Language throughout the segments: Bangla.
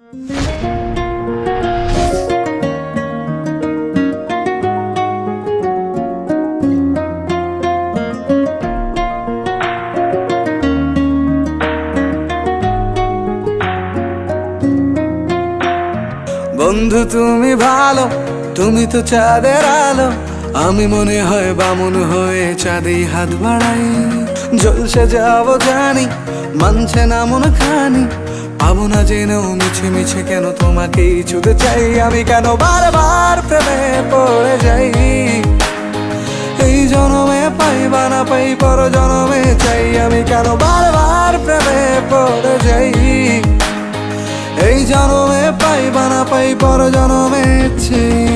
বন্ধু তুমি ভালো, তুমি তো চাঁদের আলো। আমি মনে হয় বামুন হয়ে চাঁদেই হাত বাড়াই। জলসে যাবো জানি, মানছে না মন খানি। পাবো না জেনেও মিছে মিছে কেন তোমাকেই ছুঁতে চাই। আমি কেন বারবার প্রেমে পড়ে যাই। এই জনমে পাই বা না পাই, পর জনমে চাই। আমি কেন বারবার প্রেমে পড়ে যাই। এই জনমে পাই বা না পাই, পর জনমে চাই।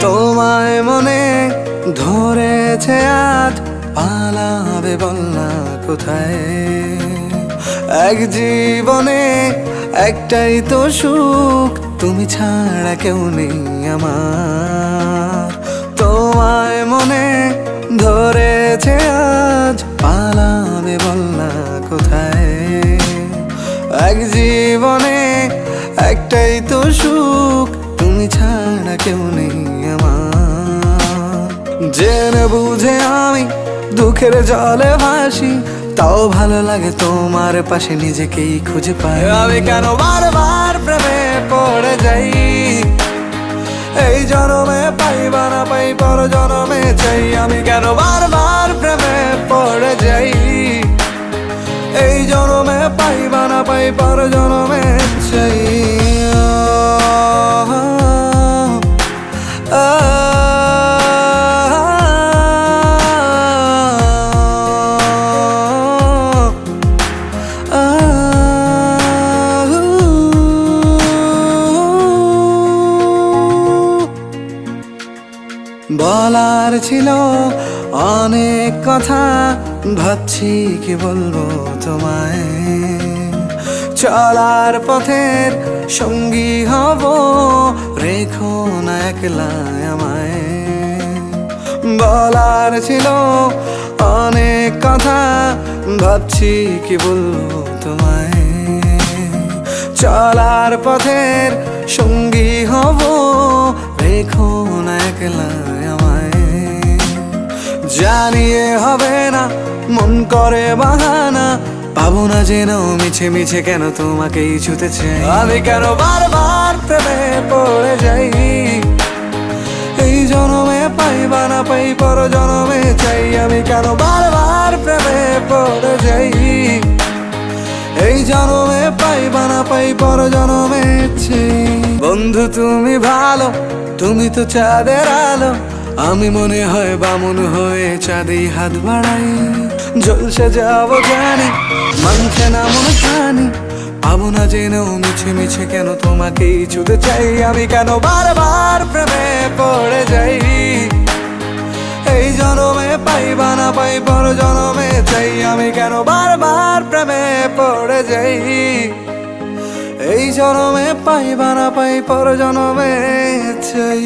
তোমায় মনে ধরেছে আজ, পালাবে বল না কোথায়। এক জীবনে একটাই তো সুখ, তুমি ছাড়া কেউ নেই আমার। তোমায় মনে ধরেছে আজ, পালাবে বল না কোথায়। এক জীবনে একটাই তো সুখ, তুমি ছাড়া কেউ নেই আমার। জেনে বুঝে আমি দুঃখের জলে ভাসি, তাও ভালো লাগে তোমার পাশে নিজেকেই খুঁজে পাই। আমি কেন বারবার প্রেমে পড়ে যাই। এই জনমে পাই বা না পাই, পর জনমে চাই। আমি কেন বারবার প্রেমে পড়ে যাই। এই জনমে পাই বা না পাই, পর জনমে চাই। বলার ছিল অনেক কথা, ভাবছি কি বলবো তোমায়। চলার পথের সঙ্গী হব, রেখো না একলা আমায়। বলার ছিল অনেক কথা, ভাবছি কি বলবো তোমায়। চলার পথের সঙ্গী হব, রেখো না একলা আমায়। জানিয়ে হবে না, মন করে বাহানা। পাবো না জেনেও মিছে মিছে কেন তোমাকেই ছুঁতে চাই। আমি কেন বারবার প্রেমে পড়ে যাই। এই জনমে পাই বা না পাই, পর জনমে চাই। আমি কেন বারবার প্রেমে পড়ে যাই। এই জনমে পাই বা না পাই, পর জনমে চাই। বন্ধু তুমি ভালো, তুমি তো চাঁদের আলো। আমি মনে হয় বামুন হয়ে চাঁদেই হাত বাড়াই। জলসে যাবো জানি, মানছে না মন খানি। পাবো না জেনেও মিছে মিছে কেন তোমাকেই ছুঁতে চাই। আমি কেন বারবার প্রেমে পড়ে যাই। এই জনমে পাই বা না পাই, পর জনমে চাই। আমি কেন বারবার প্রেমে পড়ে যাই। এই জনমে পাই বা না পাই, পর জনমে চাই।